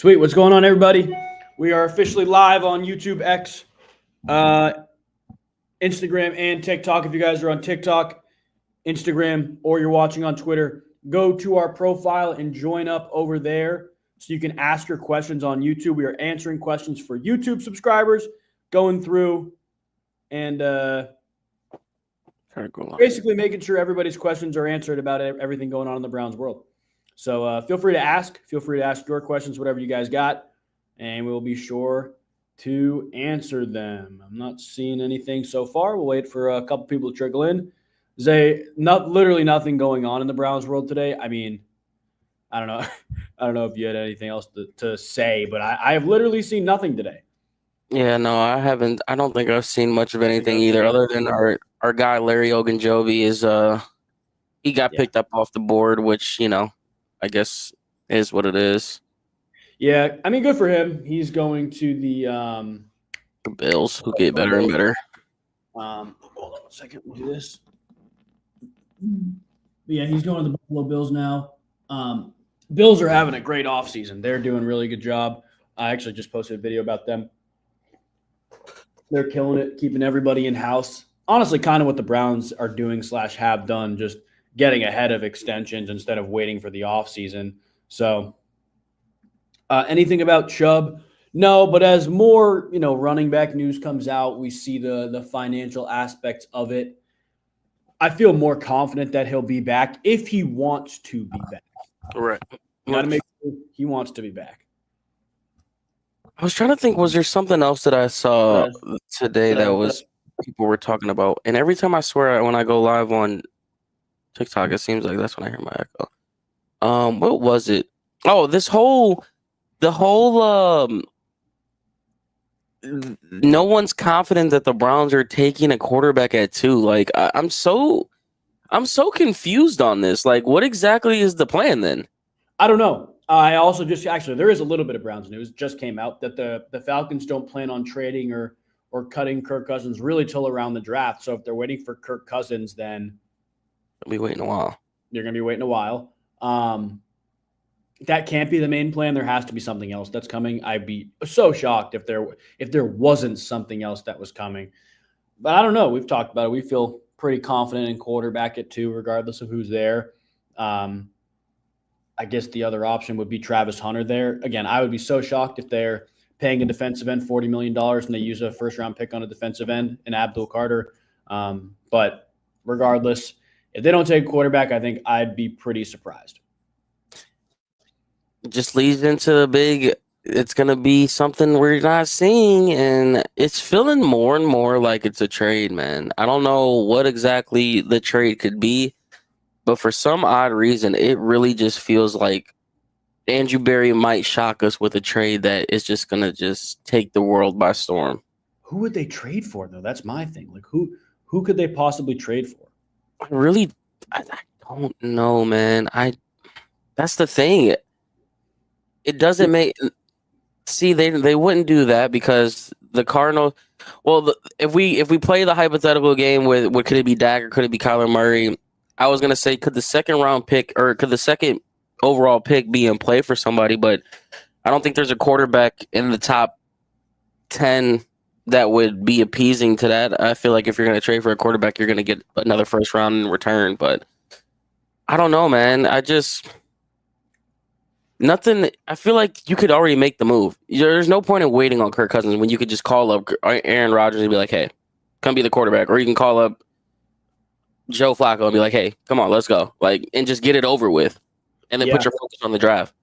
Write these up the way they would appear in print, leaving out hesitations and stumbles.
Sweet. What's going on, everybody? We are officially live on YouTube X, uh, Instagram, and TikTok. If you guys are on TikTok, Instagram, or you're watching on Twitter, go to our profile and join up over there so you can ask your questions on YouTube. We are answering questions for YouTube subscribers, going through and basically making sure everybody's questions are answered about everything going on in the Browns world. So feel free to ask. Feel free to ask your questions, whatever you guys got, and we'll be sure to answer them. I'm not seeing anything so far. We'll wait for a couple people to trickle in. Literally nothing going on in the Browns world today. I mean, I don't know. I don't know if you had anything else to say, but I have literally seen nothing today. Yeah, no, I haven't. I don't think I've seen much of anything either, other than our guy Larry Ogunjobi is he got picked up off the board, which I guess is what it is. Yeah, I mean, good for him. He's going to the Bills, who get better and better. Hold on 1 second. We'll do this. But yeah, he's going to the Buffalo Bills now. Bills are having a great offseason. They're doing a really good job. I actually just posted a video about them. They're killing it, keeping everybody in-house. Honestly, kind of what the Browns are doing / have done, just getting ahead of extensions instead of waiting for the offseason. So anything about Chubb? No, but as more, running back news comes out, we see the financial aspects of it. I feel more confident that he'll be back if he wants to be back. Right. Got to make sure he wants to be back. I was trying to think, was there something else that I saw today that was people were talking about? And every time I swear when I go live on TikTok, it seems like that's when I hear my echo. What was it? Oh, no one's confident that the Browns are taking a quarterback at 2. Like I'm so confused on this. Like, what exactly is the plan then? I don't know. I also there is a little bit of Browns news just came out that the Falcons don't plan on trading or cutting Kirk Cousins really till around the draft. So if they're waiting for Kirk Cousins, then they'll be waiting a while. They're going to be waiting a while. That can't be the main plan. There has to be something else that's coming. I'd be so shocked if there wasn't something else that was coming. But I don't know. We've talked about it. We feel pretty confident in quarterback at 2, regardless of who's there. I guess the other option would be Travis Hunter there. Again, I would be so shocked if they're paying a defensive end $40 million and they use a first-round pick on a defensive end in Abdul Carter. But regardless, if they don't take a quarterback, I think I'd be pretty surprised. It just leads into the big – it's going to be something we're not seeing, and it's feeling more and more like it's a trade, man. I don't know what exactly the trade could be. But for some odd reason, it really just feels like Andrew Berry might shock us with a trade that is just going to just take the world by storm. Who would they trade for, though? That's my thing. Like, who could they possibly trade for? I don't know, man. That's the thing. It doesn't make – see, they wouldn't do that because the Cardinals – well, if we play the hypothetical game with could it be Dak or could it be Kyler Murray – I was going to say, could the second round pick or could the second overall pick be in play for somebody? But I don't think there's a quarterback in the top 10 that would be appeasing to that. I feel like if you're going to trade for a quarterback, you're going to get another first round in return. But I don't know, man. Nothing. I feel like you could already make the move. There's no point in waiting on Kirk Cousins when you could just call up Aaron Rodgers and be like, hey, come be the quarterback. Or you can call up Joe Flacco and be like, hey, come on, let's go. And just get it over with. And then put your focus on the draft.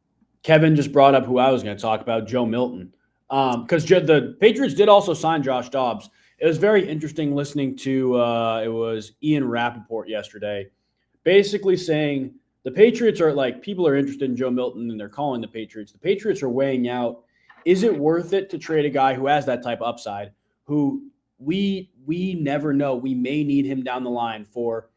Kevin just brought up who I was going to talk about, Joe Milton. Because the Patriots did also sign Josh Dobbs. It was very interesting listening to it was Ian Rappaport yesterday, basically saying the Patriots are people are interested in Joe Milton and they're calling the Patriots. The Patriots are weighing out, is it worth it to trade a guy who has that type of upside, who we never know. We may need him down the line for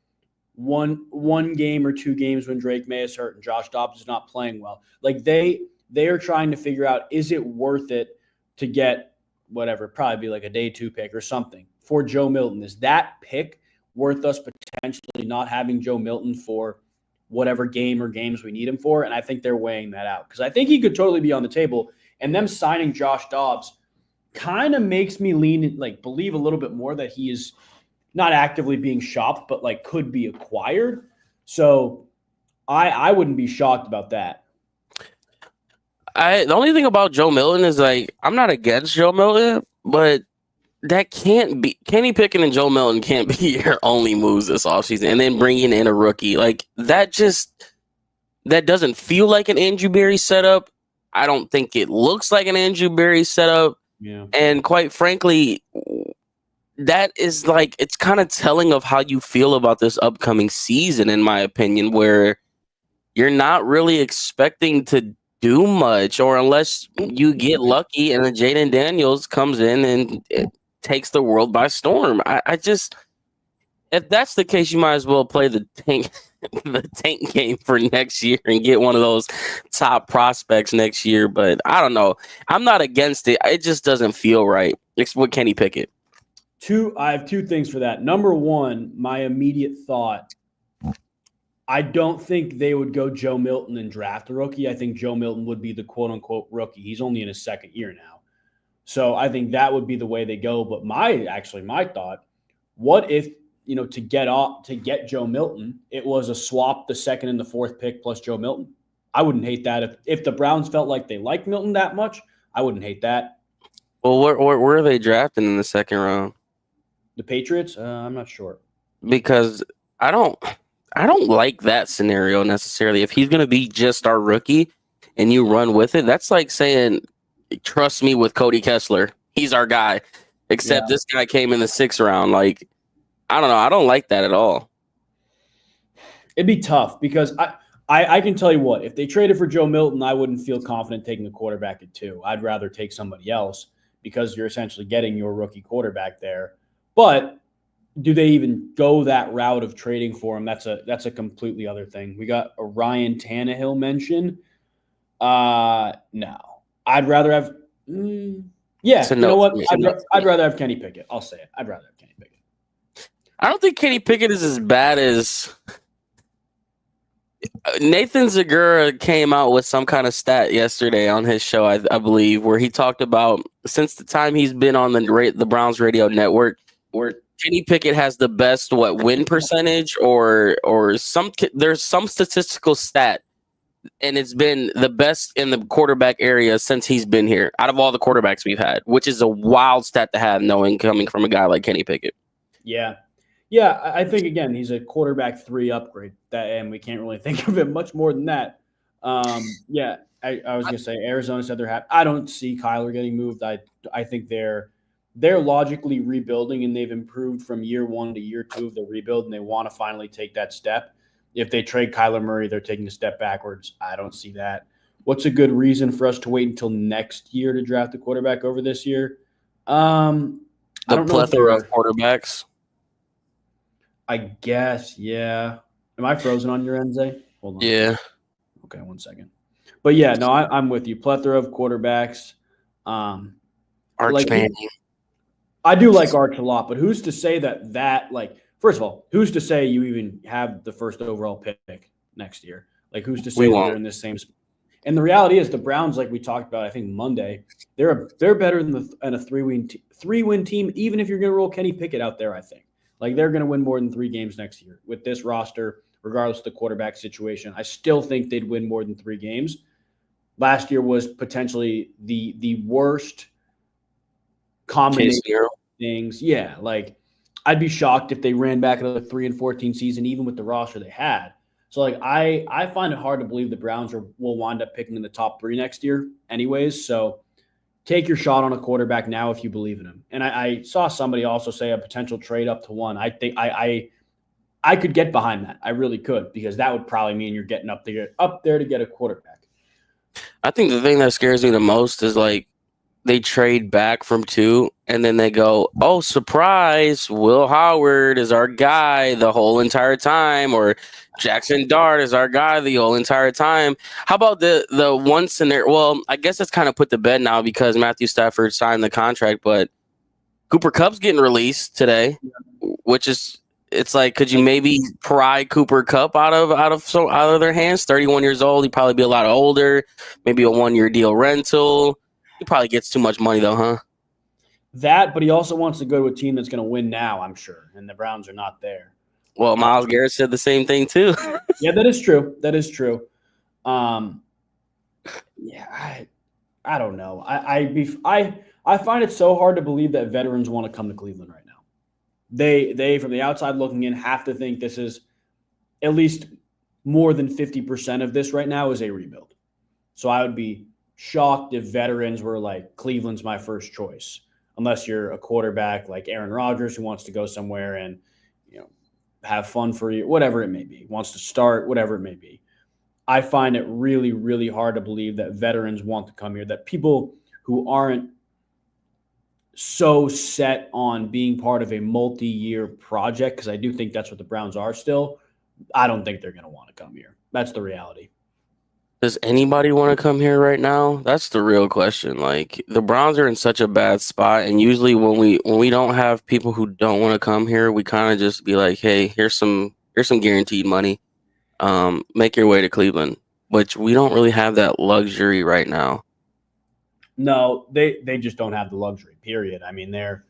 one game or 2 games when Drake May is hurt and Josh Dobbs is not playing well. They are trying to figure out, is it worth it to get whatever, probably be like a day 2 pick or something for Joe Milton? Is that pick worth us potentially not having Joe Milton for whatever game or games we need him for. And I think they're weighing that out because I think he could totally be on the table. And them signing Josh Dobbs kind of makes me believe a little bit more that he is not actively being shopped, but like could be acquired. So I wouldn't be shocked about that. The only thing about Joe Milton is like I'm not against Joe Milton, but that can't be Kenny Pickett and Joe Milton can't be your only moves this offseason. And then bringing in a rookie like that doesn't feel like an Andrew Berry setup. I don't think it looks like an Andrew Berry setup. Yeah. And quite frankly, that is like it's kind of telling of how you feel about this upcoming season, in my opinion, where you're not really expecting to do much, or unless you get lucky and then Jaden Daniels comes in and it takes the world by storm. I just, if that's the case, you might as well play the tank game for next year and get one of those top prospects next year. But I don't know. I'm not against it. It just doesn't feel right. It's with Kenny Pickett. I have two things for that. Number one, my immediate thought, I don't think they would go Joe Milton and draft a rookie. I think Joe Milton would be the quote-unquote rookie. He's only in his second year now. So I think that would be the way they go. But my thought, what if, to get Joe Milton, it was a swap the second and the fourth pick plus Joe Milton? I wouldn't hate that. If the Browns felt like they liked Milton that much, I wouldn't hate that. Well, where are they drafting in the second round? The Patriots? I'm not sure. Because I don't like that scenario necessarily. If he's going to be just our rookie and you run with it, that's like saying, trust me with Cody Kessler. He's our guy. Except this guy came in the 6th round. Like, I don't know. I don't like that at all. It'd be tough because I can tell you what, if they traded for Joe Milton, I wouldn't feel confident taking the quarterback at 2. I'd rather take somebody else because you're essentially getting your rookie quarterback there. But do they even go that route of trading for him? That's a completely other thing. We got a Ryan Tannehill mention. No. I'd rather have you know what? I'd rather have Kenny Pickett. I'll say it. I'd rather have Kenny Pickett. I don't think Kenny Pickett is as bad as Nathan Zegura came out with some kind of stat yesterday on his show, I believe, where he talked about since the time he's been on the Browns radio network, where Kenny Pickett has the best win percentage or there's some statistical stat, and it's been the best in the quarterback area since he's been here out of all the quarterbacks we've had, which is a wild stat to have knowing coming from a guy like Kenny Pickett. Yeah, I think again he's a quarterback 3 upgrade, and we can't really think of it much more than that. I was gonna say Arizona said they're happy. I don't see Kyler getting moved. I think they're logically rebuilding, and they've improved from year 1 to year 2 of the rebuild, and they want to finally take that step. If they trade Kyler Murray, they're taking a step backwards. I don't see that. What's a good reason for us to wait until next year to draft a quarterback over this year? The plethora of quarterbacks. I guess, yeah. Am I frozen on your end, Zay? Hold on. Yeah. Okay, 1 second. But yeah, no, I'm with you. Plethora of quarterbacks. Arch Manning. I do like Arch a lot, but who's to say that first of all, who's to say you even have the first overall pick next year? Like, who's to say they're in this same spot? And the reality is the Browns, like we talked about, I think Monday, they're better than a 3-win team, even if you're going to roll Kenny Pickett out there, I think. Like, they're going to win more than 3 games next year with this roster, regardless of the quarterback situation. I still think they'd win more than 3 games. Last year was potentially the worst combination of things. Yeah, like I'd be shocked if they ran back another 3-14 season, even with the roster they had. So like I find it hard to believe the Browns will wind up picking in the top 3 next year anyways. So take your shot on a quarterback now if you believe in him. And I saw somebody also say a potential trade up to 1. I think I could get behind that. I really could, because that would probably mean you're getting up there to get a quarterback. I think the thing that scares me the most is like they trade back from 2 and then they go, oh, surprise, Will Howard is our guy the whole entire time, or Jackson Dart is our guy the whole entire time. How about the one scenario? Well, I guess it's kind of put to bed now because Matthew Stafford signed the contract, but Cooper Kupp's getting released today, which is it's like, could you maybe pry Cooper Kupp out of their hands? 31 years old, he'd probably be a lot older. Maybe a 1-year deal rental. He probably gets too much money though, huh? That, but he also wants to go to a team that's going to win now, I'm sure, and the Browns are not there. Well, Myles Garrett said the same thing too. Yeah, that is true. That is true. Yeah, I don't know. I find it so hard to believe that veterans want to come to Cleveland right now. They from the outside looking in have to think this is at least more than 50% of this right now is a rebuild. So I would be shocked if veterans were like, Cleveland's my first choice, unless you're a quarterback like Aaron Rodgers who wants to go somewhere and have fun for you, whatever it may be, wants to start, whatever it may be. I find it really, really hard to believe that veterans want to come here, that people who aren't so set on being part of a multi-year project, because I do think that's what the Browns are still, I don't think they're going to want to come here. That's the reality. Does anybody want to come here right now? That's the real question. Like, the Browns are in such a bad spot, and usually when we don't have people who don't want to come here, we kind of just be like, "Hey, here's some guaranteed money. Make your way to Cleveland," which we don't really have that luxury right now. No, they just don't have the luxury, period. I mean, they're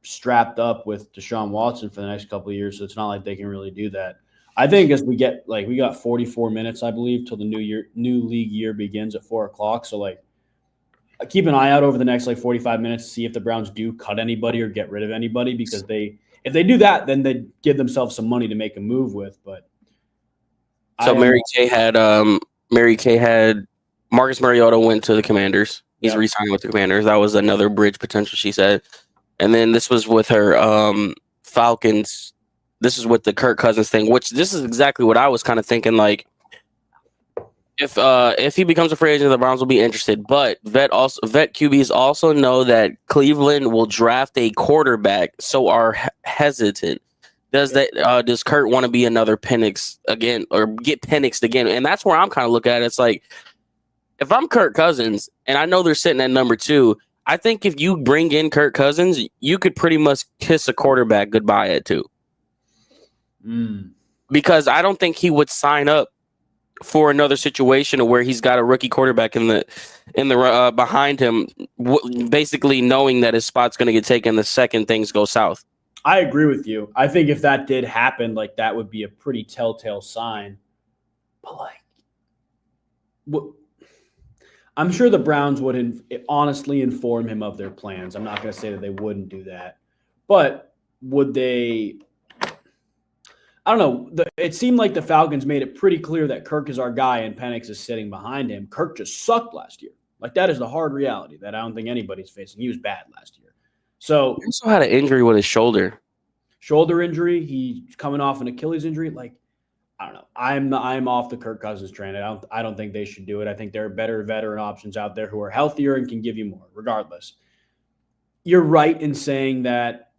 strapped up with Deshaun Watson for the next couple of years, so it's not like they can really do that. I think as we get we got 44 minutes, I believe, till the new league year begins at 4:00. So keep an eye out over the next 45 minutes to see if the Browns do cut anybody or get rid of anybody, because if they do that, then they give themselves some money to make a move with. But so Mary Kay had Marcus Mariota went to the Commanders. He's re-signing with the Commanders. That was another bridge potential, she said. And then this was with her Falcons. This is with the Kirk Cousins thing, which this is exactly what I was kind of thinking. Like, if he becomes a free agent, the Browns will be interested. But vet QBs also know that Cleveland will draft a quarterback, so are hesitant. Does Kurt want to be another Penix again, or get Penixed again? And that's where I'm kind of looking at it. It's like, if I'm Kirk Cousins and I know they're sitting at number 2, I think if you bring in Kirk Cousins, you could pretty much kiss a quarterback goodbye at 2. Because I don't think he would sign up for another situation where he's got a rookie quarterback in the behind him, basically knowing that his spot's going to get taken the second things go south. I agree with you. I think if that did happen, that would be a pretty telltale sign. But I'm sure the Browns would honestly inform him of their plans. I'm not going to say that they wouldn't do that, but would they? I don't know. It seemed like the Falcons made it pretty clear that Kirk is our guy and Penix is sitting behind him. Kirk just sucked last year. That is the hard reality that I don't think anybody's facing. He was bad last year. So he also had an injury with his shoulder. Shoulder injury. He's coming off an Achilles injury. I don't know. I'm off the Kirk Cousins train. I don't think they should do it. I think there are better veteran options out there who are healthier and can give you more. Regardless, you're right in saying that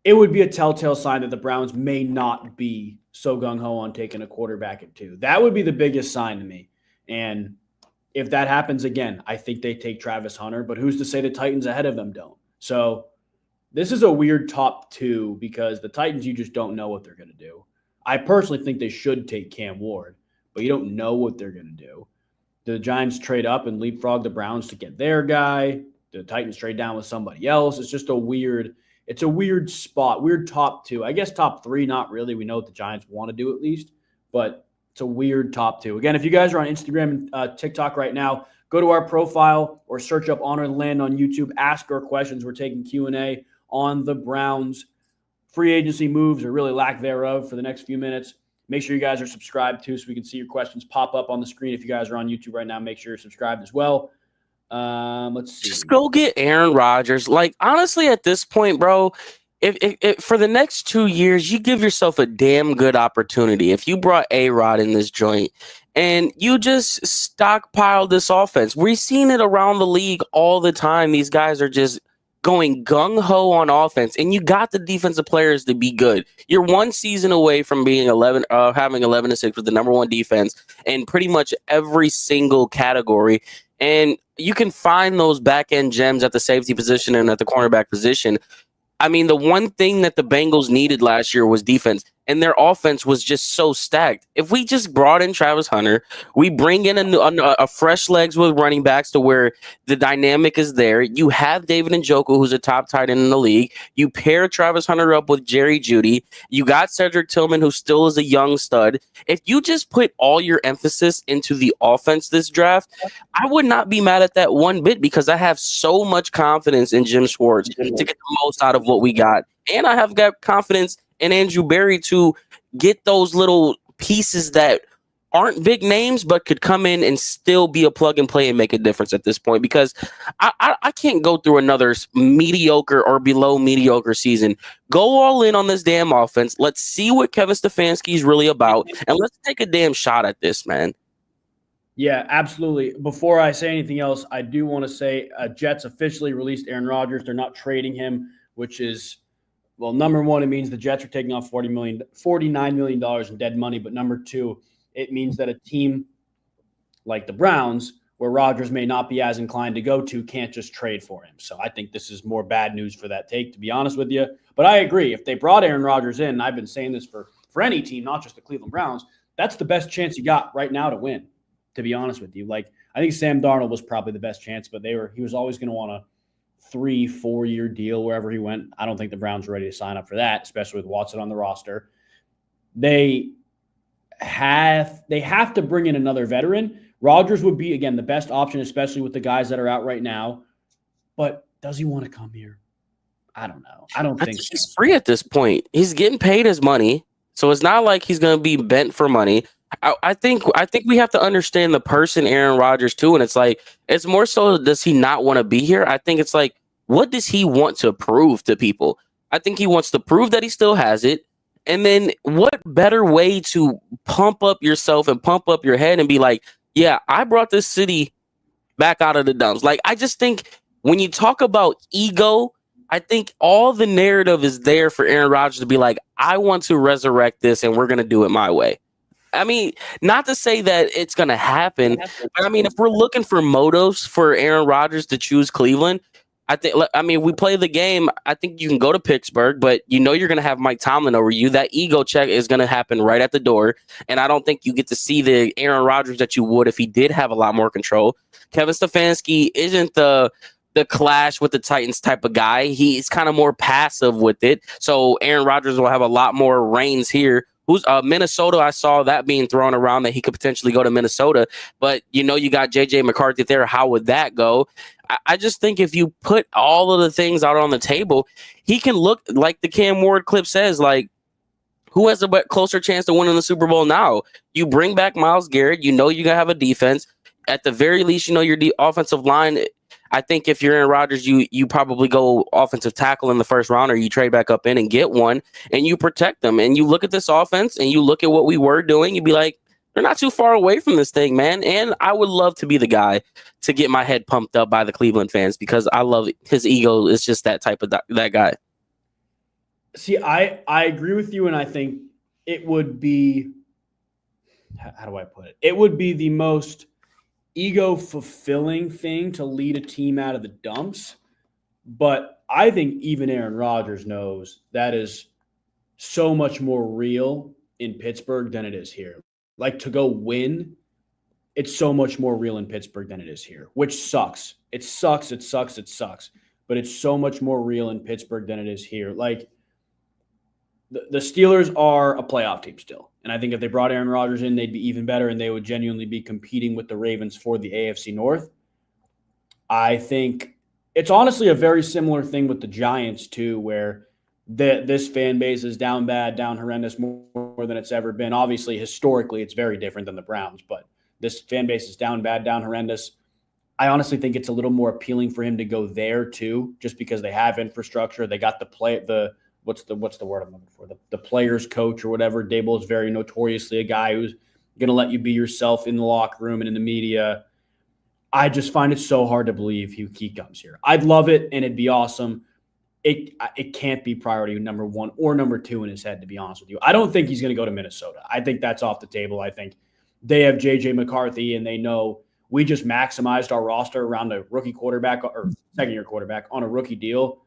it would be a telltale sign that the Browns may not be so gung-ho on taking a quarterback at 2. That would be the biggest sign to me. And if that happens again, I think they take Travis Hunter, but who's to say the Titans ahead of them don't? So this is a weird top 2 because the Titans, you just don't know what they're going to do. I personally think they should take Cam Ward, but you don't know what they're going to do. Do the Giants trade up and leapfrog the Browns to get their guy? Do the Titans trade down with somebody else? It's just a weird spot, weird top 2. I guess top 3, not really. We know what the Giants want to do at least, but it's a weird top 2. Again, if you guys are on Instagram and TikTok right now, go to our profile or search up Honor the Land on YouTube. Ask our questions. We're taking Q&A on the Browns free agency moves, or really lack thereof, for the next few minutes. Make sure you guys are subscribed too, so we can see your questions pop up on the screen. If you guys are on YouTube right now, make sure you're subscribed as well. Let's see. Just go get Aaron Rodgers. Honestly, at this point, bro, if for the next 2 years, you give yourself a damn good opportunity. If you brought A-Rod in this joint and you just stockpiled this offense, we've seen it around the league all the time. These guys are just going gung-ho on offense, and you got the defensive players to be good. You're one season away from being having 11-6 with the number 1 defense in pretty much every single category. And you can find those back-end gems at the safety position and at the cornerback position. I mean, the one thing that the Bengals needed last year was defense, and their offense was just so stacked. If we just brought in Travis Hunter, we bring in a fresh legs with running backs to where the dynamic is there. You have David Njoku, who's a top tight end in the league. You pair Travis Hunter up with Jerry Jeudy. You got Cedric Tillman, who still is a young stud. If you just put all your emphasis into the offense this draft, I would not be mad at that one bit because I have so much confidence in Jim Schwartz to get the most out of what we got. And I have got confidence in Andrew Berry to get those little pieces that aren't big names but could come in and still be a plug and play and make a difference at this point, because I can't go through another mediocre or below mediocre season. Go all in on this damn offense. Let's see what Kevin Stefanski is really about, and let's take a damn shot at this, man. Yeah, absolutely. Before I say anything else, I do want to say Jets officially released Aaron Rodgers. They're not trading him, which is, well, number one, it means the Jets are taking off $49 million in dead money. But number two, it means that a team like the Browns, where Rodgers may not be as inclined to go to, can't just trade for him. So I think this is more bad news for that take, to be honest with you. But I agree. If they brought Aaron Rodgers in, and I've been saying this for any team, not just the Cleveland Browns, that's the best chance you got right now to win, to be honest with you. Like, I think Sam Darnold was probably the best chance, but he was always going to want a 3-4 year deal wherever he went. I don't think the Browns are ready to sign up for that, especially with Watson on the roster. They have to bring in another veteran. Rodgers would be, again, the best option, especially with the guys that are out right now. But does he want to come here? I don't know. I think so. He's free at this point. He's getting paid his money, so it's not like he's going to be bent for money. I think we have to understand the person Aaron Rodgers too, and it's like, it's more so, does he not want to be here? I think it's like, what does he want to prove to people? I think he wants to prove that he still has it, and then what better way to pump up yourself and pump up your head and be like, yeah, I brought this city back out of the dumps. Like, I just think when you talk about ego, I think all the narrative is there for Aaron Rodgers to be like, I want to resurrect this, and we're going to do it my way. I mean, not to say that it's going to happen, but I mean, if we're looking for motives for Aaron Rodgers to choose Cleveland, we play the game. I think you can go to Pittsburgh, but you're going to have Mike Tomlin over you. That ego check is going to happen right at the door. And I don't think you get to see the Aaron Rodgers that you would if he did have a lot more control. Kevin Stefanski isn't the clash with the Titans type of guy. He's kind of more passive with it. So Aaron Rodgers will have a lot more reins here. Who's Minnesota? I saw that being thrown around that he could potentially go to Minnesota, but you got JJ McCarthy there. How would that go? I just think if you put all of the things out on the table, he can look like the Cam Ward clip says, like, who has a closer chance to winning the Super Bowl now? You bring back Myles Garrett. You're going to have a defense. At the very least, your offensive line. I think if you're Aaron Rodgers, you probably go offensive tackle in the first round, or you trade back up in and get one, and you protect them. And you look at this offense and you look at what we were doing, you'd be like, they're not too far away from this thing, man. And I would love to be the guy to get my head pumped up by the Cleveland fans, because I love his ego. Is just that type of that guy. See, I agree with you, and I think it would be, how do I put it? It would be the most ego-fulfilling thing to lead a team out of the dumps. But I think even Aaron Rodgers knows that is so much more real in Pittsburgh than it is here. Like, to go win, it's so much more real in Pittsburgh than it is here, which sucks. It sucks. But it's so much more real in Pittsburgh than it is here. Like, the Steelers are a playoff team still. And I think if they brought Aaron Rodgers in, they'd be even better, and they would genuinely be competing with the Ravens for the AFC North. I think it's honestly a very similar thing with the Giants too, where this fan base is down bad, down horrendous, more than it's ever been. Obviously, historically, it's very different than the Browns, but this fan base is down bad, down horrendous. I honestly think it's a little more appealing for him to go there too, just because they have infrastructure. They got what's the word I'm looking for? The players coach or whatever. Dable is very notoriously a guy who's going to let you be yourself in the locker room and in the media. I just find it so hard to believe he comes here. I'd love it, and it'd be awesome. It can't be priority number one or number two in his head, to be honest with you. I don't think he's going to go to Minnesota. I think that's off the table. I think they have J.J. McCarthy, and they know we just maximized our roster around a rookie quarterback or second-year quarterback on a rookie deal.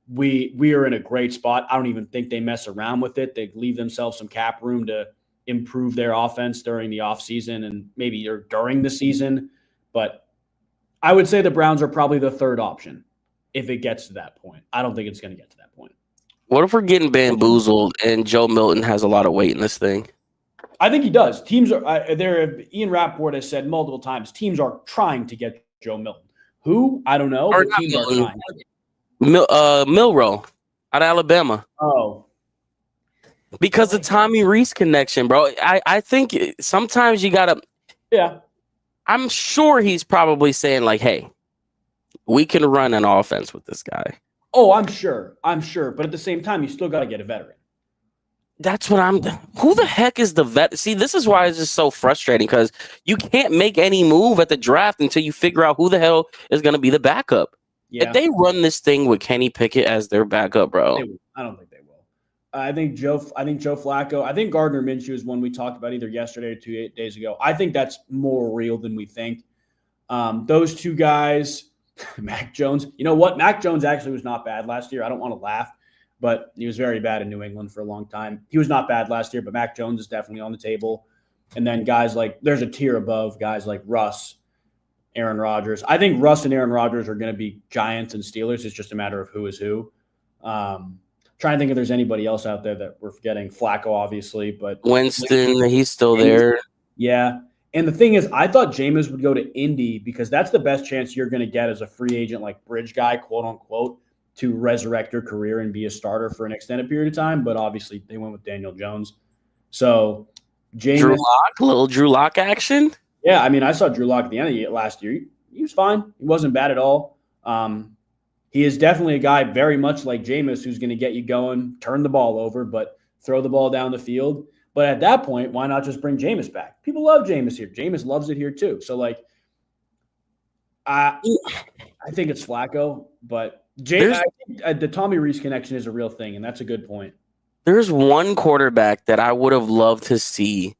we are in a great spot. I don't even think they mess around with it. They leave themselves some cap room to improve their offense during the offseason and maybe during the season. But I would say the Browns are probably the third option if it gets to that point. I don't think it's going to get to that point. What if we're getting bamboozled and Joe Milton has a lot of weight in this thing? I think he does. Teams are Ian Rappaport has said multiple times, teams are trying to get Joe Milton. Who? I don't know. But teams are trying. Milroe out of Alabama. Oh. Because the Tommy Reese connection, bro. I think sometimes you got to. Yeah. I'm sure he's probably saying, like, hey, we can run an offense with this guy. Oh, I'm sure. But at the same time, you still got to get a veteran. That's what who the heck is the vet? See, this is why it's just so frustrating because you can't make any move at the draft until you figure out who the hell is going to be the backup. Yeah. If they run this thing with Kenny Pickett as their backup, bro. I don't think they will. I think Joe Flacco. I think Gardner Minshew is one we talked about either yesterday or 2 days ago. I think that's more real than we think. Those two guys, Mac Jones. You know what? Mac Jones actually was not bad last year. I don't want to laugh, but he was very bad in New England for a long time. He was not bad last year, but Mac Jones is definitely on the table. And then guys like, there's a tier above guys like Russ, Aaron Rodgers. I think Russ and Aaron Rodgers are going to be Giants and Steelers. It's just a matter of who is who. Trying to think if there's anybody else out there that we're forgetting. Flacco, obviously, but Winston, he's still there. Yeah. And the thing is, I thought Jameis would go to Indy because that's the best chance you're going to get as a free agent, like bridge guy, quote unquote, to resurrect your career and be a starter for an extended period of time. But obviously, they went with Daniel Jones. So, Drew Lock, little Drew Lock action. Yeah, I mean, I saw Drew Lock at the end of last year. He was fine. He wasn't bad at all. He is definitely a guy very much like Jameis who's going to get you going, turn the ball over, but throw the ball down the field. But at that point, why not just bring Jameis back? People love Jameis here. Jameis loves it here too. So, like, I think it's Flacco, but the Tommy Reese connection is a real thing, and that's a good point. There's one quarterback that I would have loved to see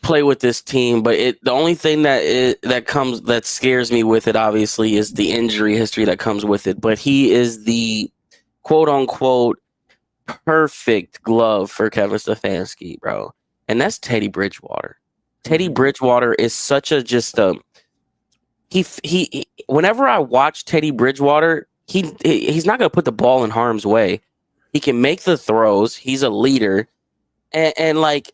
play with this team, but the only thing that scares me with it, obviously, is the injury history that comes with it. But he is the quote unquote perfect glove for Kevin Stefanski, bro, and that's Teddy Bridgewater. Teddy Bridgewater is such a he. Whenever I watch Teddy Bridgewater, he's not gonna put the ball in harm's way. He can make the throws. He's a leader, and like.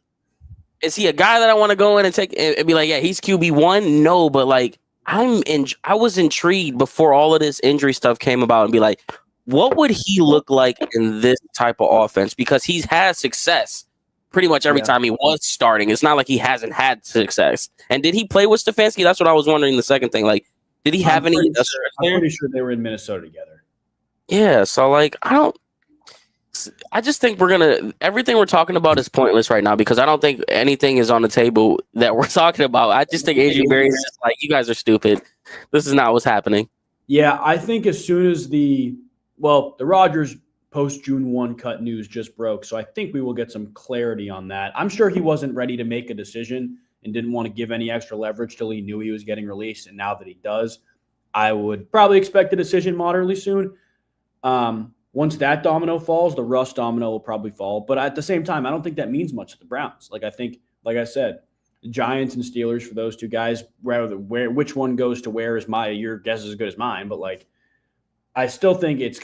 Is he a guy that I want to go in and take and be like, yeah, he's QB1? No, but like I was intrigued before all of this injury stuff came about and be like, what would he look like in this type of offense? Because he's had success pretty much every time he was starting. It's not like he hasn't had success. And did he play with Stefanski? That's what I was wondering. The second thing, like, did he have any? I'm pretty sure they were in Minnesota together. Yeah, so like I just think everything we're talking about is pointless right now because I don't think anything is on the table that we're talking about. I just think Adrian Berry is just like, you guys are stupid. This is not what's happening. Yeah, I think as soon as the Rodgers post June 1 cut news just broke, so I think we will get some clarity on that. I'm sure he wasn't ready to make a decision and didn't want to give any extra leverage till he knew he was getting released, and now that he does, I would probably expect a decision moderately soon. Once that domino falls, the Russ domino will probably fall. But at the same time, I don't think that means much to the Browns. Like, I think, like I said, the Giants and Steelers for those two guys, which one goes to where is your guess is as good as mine. But like, I still think it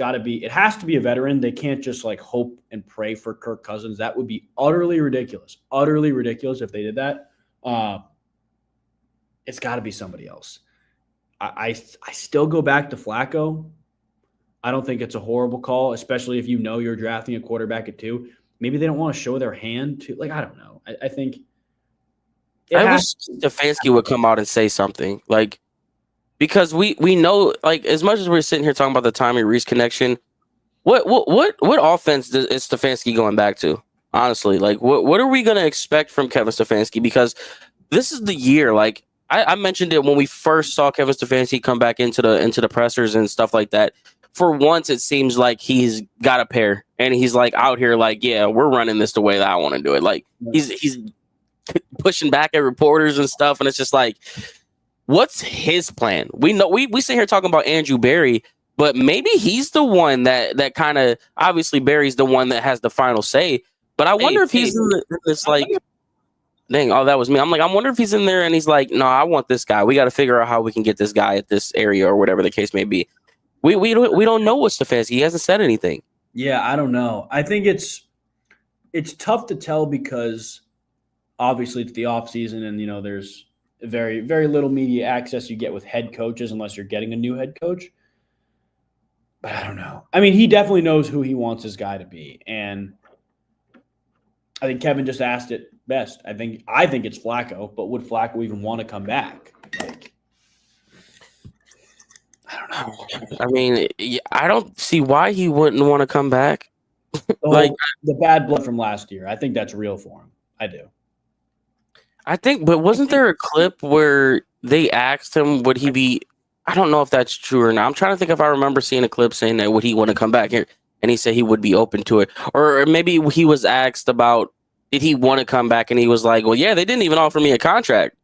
has to be a veteran. They can't just like hope and pray for Kirk Cousins. That would be utterly ridiculous if they did that. It's got to be somebody else. I still go back to Flacco. I don't think it's a horrible call, especially if you know you're drafting a quarterback at 2. Maybe they don't want to show their hand to, like, I don't know. I think I wish Stefanski would come out and say something, like, because we know, like, as much as we're sitting here talking about the Tommy Reese connection, what offense is Stefanski going back to? Honestly, like, what are we gonna expect from Kevin Stefanski? Because this is the year, like I mentioned it when we first saw Kevin Stefanski come back into the pressers and stuff like that. For once, it seems like he's got a pair and he's like out here like, yeah, we're running this the way that I want to do it. Like he's pushing back at reporters and stuff. And it's just like, what's his plan? We know we sit here talking about Andrew Berry, but maybe he's the one that kind of obviously Barry's the one that has the final say. But I wonder if he's in this like, dang, oh, that was me. I'm like, I wonder if he's in there and he's like, no, I want this guy. We got to figure out how we can get this guy at this area or whatever the case may be. We don't know what Stefanski. He hasn't said anything. Yeah, I don't know. I think it's tough to tell because obviously it's the offseason and there's very, very little media access you get with head coaches unless you're getting a new head coach. But I don't know. I mean, he definitely knows who he wants his guy to be. And I think Kevin just asked it best. I think it's Flacco, but would Flacco even want to come back? Like, I don't know. I mean, I don't see why he wouldn't want to come back. The bad blood from last year. I think that's real for him. I do. I think, but wasn't there a clip where they asked him, would he be, I don't know if that's true or not. I'm trying to think if I remember seeing a clip saying that would he want to come back here, and he said he would be open to it. Or maybe he was asked about, did he want to come back, and he was like, well, yeah, they didn't even offer me a contract.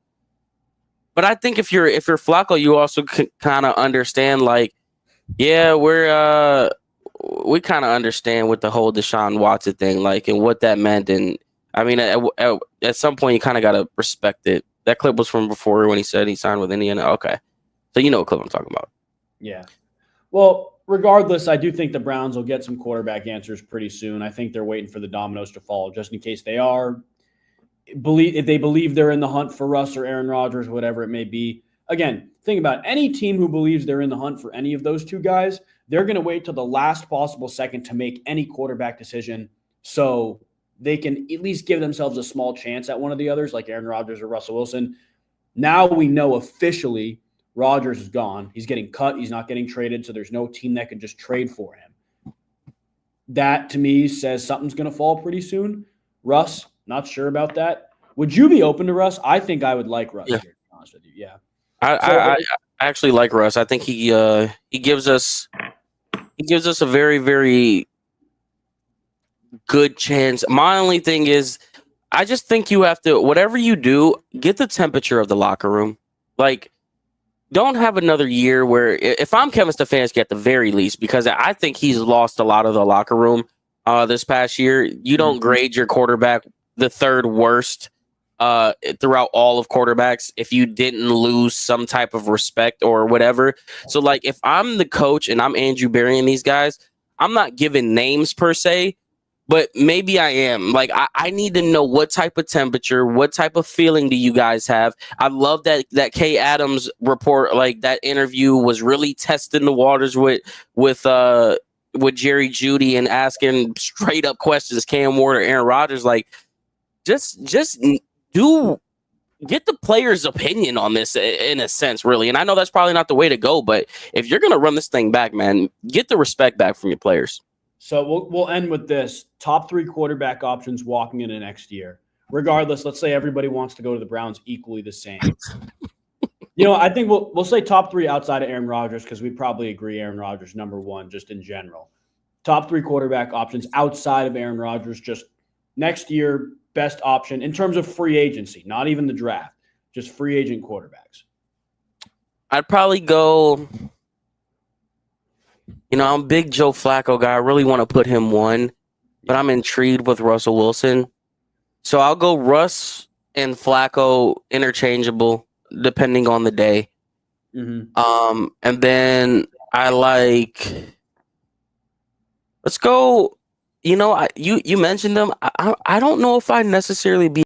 But I think if you're Flacco, you also kind of understand, like, yeah, we kind of understand with the whole Deshaun Watson thing, like, and what that meant. And I mean, at some point, you kind of got to respect it. That clip was from before when he said he signed with Indiana. Okay. So you know what clip I'm talking about. Yeah. Well, regardless, I do think the Browns will get some quarterback answers pretty soon. I think they're waiting for the dominoes to fall just in case they are. If they believe they're in the hunt for Russ or Aaron Rodgers, whatever it may be. Again, think about any team who believes they're in the hunt for any of those two guys, they're going to wait till the last possible second to make any quarterback decision so they can at least give themselves a small chance at one of the others, like Aaron Rodgers or Russell Wilson. Now we know officially Rodgers is gone. He's getting cut. He's not getting traded, so there's no team that can just trade for him. That, to me, says something's going to fall pretty soon. Russ, not sure about that. Would you be open to Russ? I think I would like Russ here, to be honest with you. Yeah. I actually like Russ. I think he gives us a very, very good chance. My only thing is I just think you have to, whatever you do, get the temperature of the locker room. Like, don't have another year where, if I'm Kevin Stefanski at the very least, because I think he's lost a lot of the locker room this past year, you don't grade your quarterback the third worst throughout all of quarterbacks if you didn't lose some type of respect or whatever. So, like, if I'm the coach and I'm Andrew Berry and these guys, I'm not giving names per se, but maybe I am. Like, I need to know what type of temperature, what type of feeling do you guys have? I love that Kay Adams report, like that interview was really testing the waters with Jerry Jeudy and asking straight up questions, Cam Ward or Aaron Rodgers. Like, just get the player's opinion on this in a sense, really. And I know that's probably not the way to go, but if you're going to run this thing back, man, get the respect back from your players. So we'll end with this. Top 3 quarterback options walking into next year. Regardless, let's say everybody wants to go to the Browns equally the same. I think we'll say top 3 outside of Aaron Rodgers because we probably agree Aaron Rodgers number 1 just in general. Top 3 quarterback options outside of Aaron Rodgers just next year, best option in terms of free agency, not even the draft, just free agent quarterbacks. I'd probably go... I'm a big Joe Flacco guy. I really want to put him 1, but I'm intrigued with Russell Wilson. So I'll go Russ and Flacco interchangeable depending on the day. Mm-hmm. And then I let's go, you mentioned him. I don't know if I'd necessarily be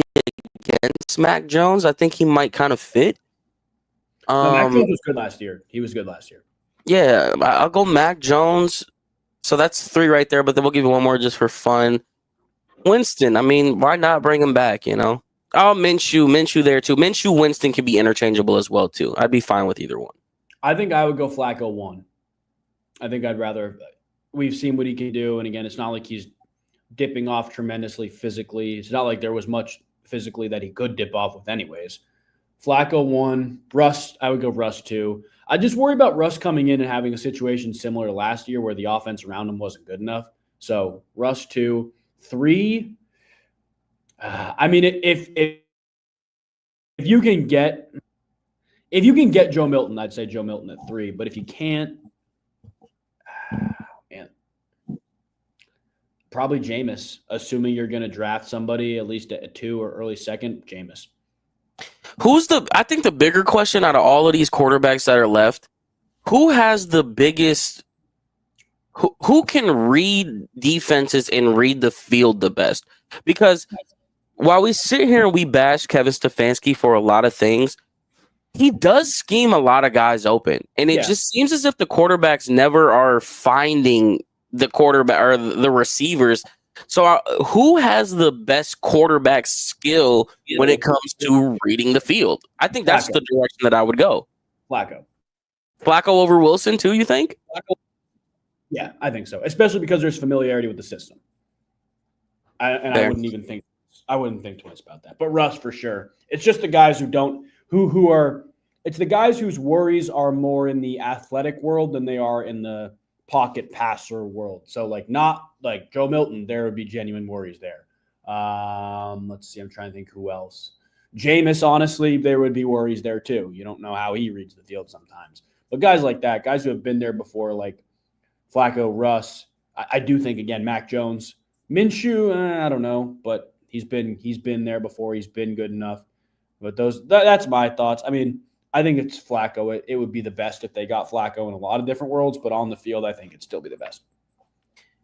against Mac Jones. I think he might kind of fit. Mac Jones was good last year. He was good last year. Yeah, I'll go Mac Jones. So that's 3 right there, but then we'll give you one more just for fun. Winston, I mean, why not bring him back, Oh, Minshew there too. Minshew, Winston can be interchangeable as well too. I'd be fine with either one. I think I would go Flacco 1. I think I'd rather – we've seen what he can do, and again, it's not like he's dipping off tremendously physically. It's not like there was much physically that he could dip off with anyways. Flacco 1. Russ, I would go Russ 2. I just worry about Russ coming in and having a situation similar to last year where the offense around him wasn't good enough. So Russ 2. 3. I mean, if you can get Joe Milton, I'd say Joe Milton at 3. But if you can't, Probably Jameis, assuming you're going to draft somebody at least at 2 or early second, Jameis. I think the bigger question out of all of these quarterbacks that are left, who has the biggest, who can read defenses and read the field the best? Because while we sit here and we bash Kevin Stefanski for a lot of things, he does scheme a lot of guys open. And it just seems as if the quarterbacks never are finding the quarterback or the receivers. So who has the best quarterback skill when it comes to reading the field? I think that's the direction that I would go. Flacco over Wilson too, you think? Yeah, I think so. Especially because there's familiarity with the system. I wouldn't think twice about that. But Russ for sure. It's just the guys it's the guys whose worries are more in the athletic world than they are in the pocket passer world. So not like Joe Milton, there would be genuine worries there. Let's see. I'm trying to think who else. Jameis, honestly, there would be worries there too. You don't know how he reads the field sometimes. But guys like that, guys who have been there before, like Flacco, Russ, I do think again, Mac Jones, Minshew, I don't know, but he's been there before. He's been good enough. But that's my thoughts. I mean, I think it's Flacco. It would be the best if they got Flacco in a lot of different worlds, but on the field, I think it'd still be the best.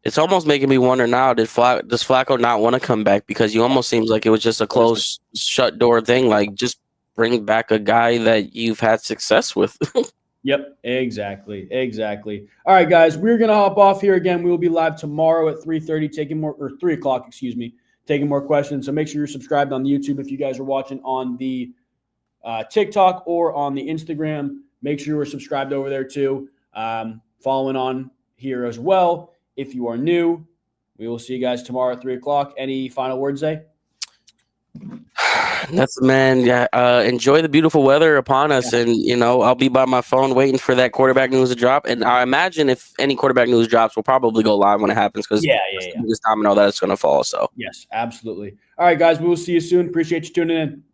It's almost making me wonder now, does Flacco not want to come back? Because he almost seems like it was just a closed, shut door thing. Like, just bring back a guy that you've had success with. Yep, exactly. All right, guys, we're going to hop off here again. We will be live tomorrow at 3:30, 3 o'clock, taking more questions. So make sure you're subscribed on the YouTube if you guys are watching on the TikTok or on the Instagram. Make sure you're subscribed over there too. Following on here as well. If you are new, we will see you guys tomorrow at 3 o'clock. Any final words, Zay? That's man. Yeah. Enjoy the beautiful weather upon us, and I'll be by my phone waiting for that quarterback news to drop. And I imagine if any quarterback news drops, we'll probably go live when it happens because it's the biggest domino that it's going to fall. So yes, absolutely. All right, guys, we will see you soon. Appreciate you tuning in.